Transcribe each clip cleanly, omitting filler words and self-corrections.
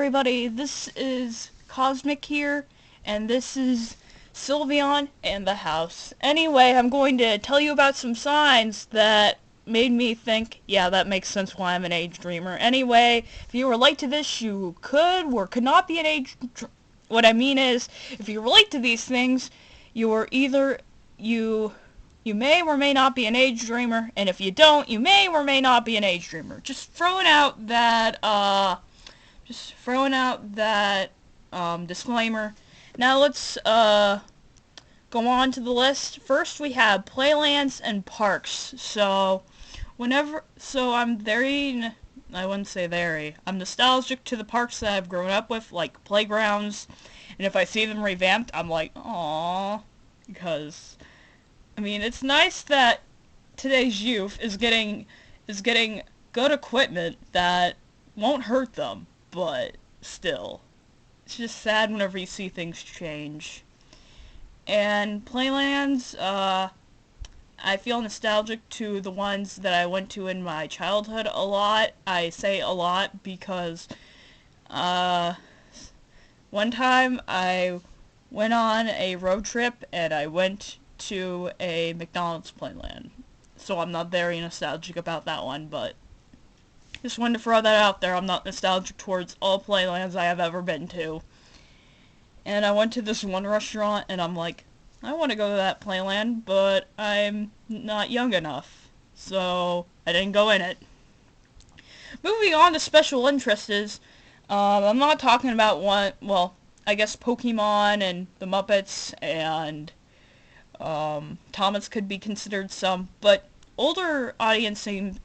everybody, this is Cosmic here, and this is Sylveon and the house. Anyway, I'm going to tell you about some signs that made me think, yeah, that makes sense why I'm an age dreamer. Anyway, if you relate to this, you could or could not be an What I mean is, if you relate to these things, you are either, you may or may not be an age dreamer, and if you don't, you may or may not be an age dreamer. Just throwing out that, disclaimer. Now let's, go on to the list. First we have playlands and parks. I'm nostalgic to the parks that I've grown up with, like playgrounds, and if I see them revamped, I'm like, aww, because, I mean, it's nice that today's youth is getting good equipment that won't hurt them, but still, it's just sad whenever you see things change. And playlands, I feel nostalgic to the ones that I went to in my childhood a lot. I say a lot because, one time I went on a road trip and I went to a McDonald's playland. So I'm not very nostalgic about that one, but just wanted to throw that out there. I'm not nostalgic towards all playlands I have ever been to. And I went to this one restaurant and I'm like, I want to go to that playland, but I'm not young enough. So I didn't go in it. Moving on to special interests, I'm not talking about I guess Pokemon and the Muppets and Thomas could be considered some, but older audiences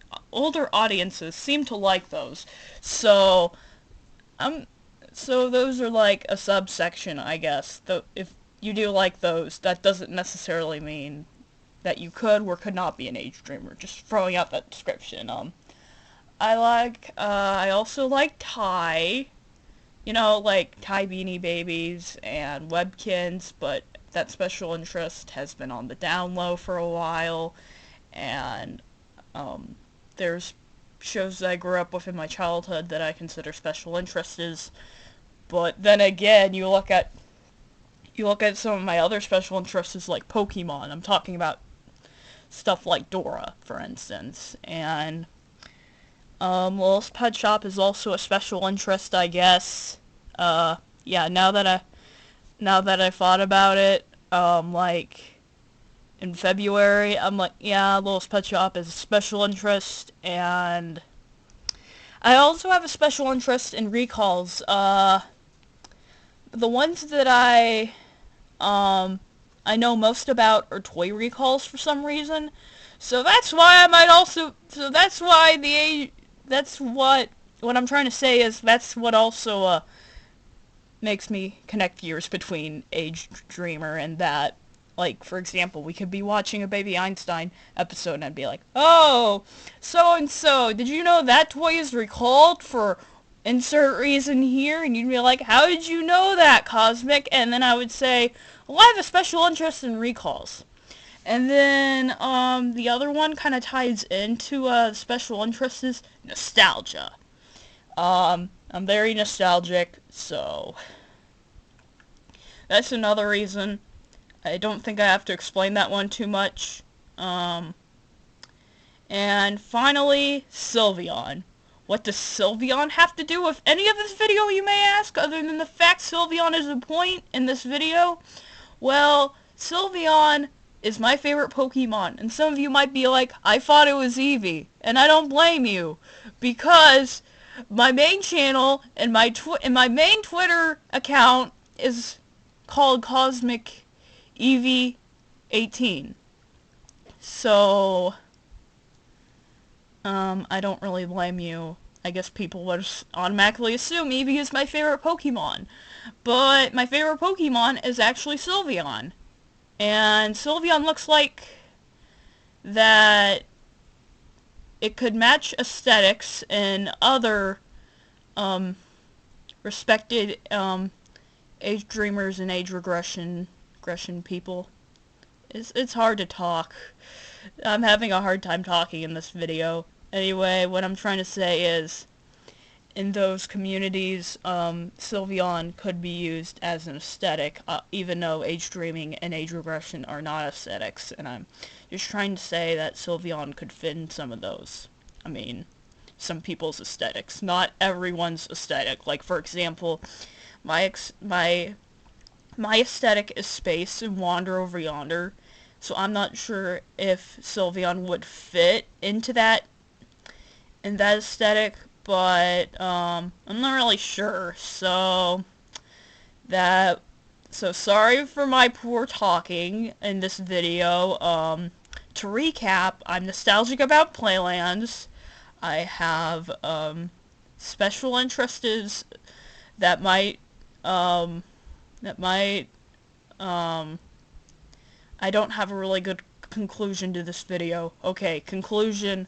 seem to like those. So those are like a subsection, I guess. If you do like those, that doesn't necessarily mean that you could or could not be an age dreamer. Just throwing out that description. I also like Thai. Like Thai Beanie Babies and Webkins, but that special interest has been on the down low for a while, and there's shows that I grew up with in my childhood that I consider special interests, but then again, you look at some of my other special interests like Pokemon. I'm talking about stuff like Dora, for instance, and Littlest Pet Shop is also a special interest, I guess. Yeah, now that I thought about it, like, in February, I'm like, yeah, Littlest Pet Shop is a special interest, and I also have a special interest in recalls. The ones that I know most about are toy recalls for some reason, so that's why what I'm trying to say is that's what also, makes me connect years between Age Dreamer and that. Like, for example, we could be watching a Baby Einstein episode and I'd be like, oh, so-and-so, did you know that toy is recalled for insert reason here? And you'd be like, how did you know that, Cosmic? And then I would say, well, I have a special interest in recalls. And then, the other one kind of ties into, special interest is nostalgia. I'm very nostalgic, so that's another reason. I don't think I have to explain that one too much. And finally, Sylveon. What does Sylveon have to do with any of this video, you may ask, other than the fact Sylveon is a point in this video? Well, Sylveon is my favorite Pokemon, and some of you might be like, I thought it was Eevee, and I don't blame you, because my main channel and my main Twitter account is called Cosmic Eevee 18. So, I don't really blame you. I guess people would automatically assume Eevee is my favorite Pokemon. But my favorite Pokemon is actually Sylveon. And Sylveon looks like that it could match aesthetics in other, respected, age dreamers and age regression people. It's hard to talk. I'm having a hard time talking in this video. Anyway, what I'm trying to say is, in those communities, Sylveon could be used as an aesthetic, even though age dreaming and age regression are not aesthetics, and I'm just trying to say that Sylveon could fit in some of those. I mean, some people's aesthetics, not everyone's aesthetic. Like, for example, my aesthetic is space and wander over yonder, so I'm not sure if Sylveon would fit into that in that aesthetic, but I'm not really sure. So sorry for my poor talking in this video. To recap, I'm nostalgic about Playlands. I have special interests that might that might I don't have a really good conclusion to this video. Okay, conclusion.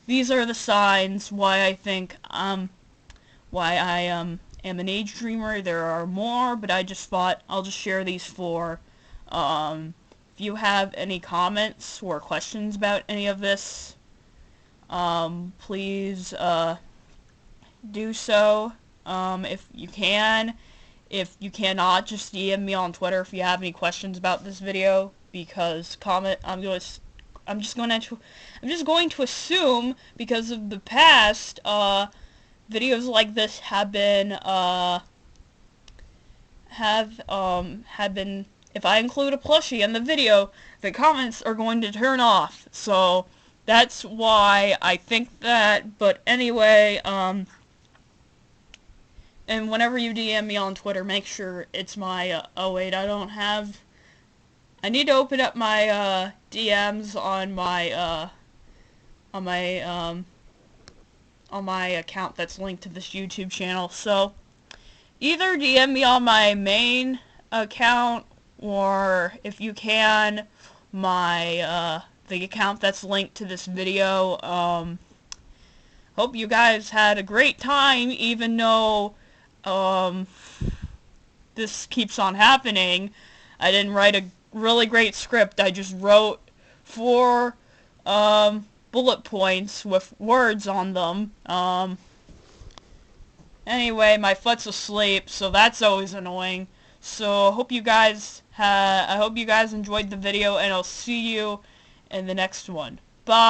These are the signs why I think why I am an age dreamer. There are more, but I just thought I'll just share these four. If you have any comments or questions about any of this, please do so. If you can. If you cannot, just DM me on Twitter if you have any questions about this video, because I'm just going to assume, because of the past, videos like this have been if I include a plushie in the video, the comments are going to turn off. So that's why I think that. But anyway, and whenever you DM me on Twitter, make sure it's my, oh wait, I need to open up my, DMs on my account that's linked to this YouTube channel. So, either DM me on my main account, or if you can, the account that's linked to this video. Hope you guys had a great time, even though this keeps on happening. I didn't write a really great script. I just wrote 4 bullet points with words on them. Anyway, my foot's asleep, so that's always annoying. So I hope you guys enjoyed the video, and I'll see you in the next one.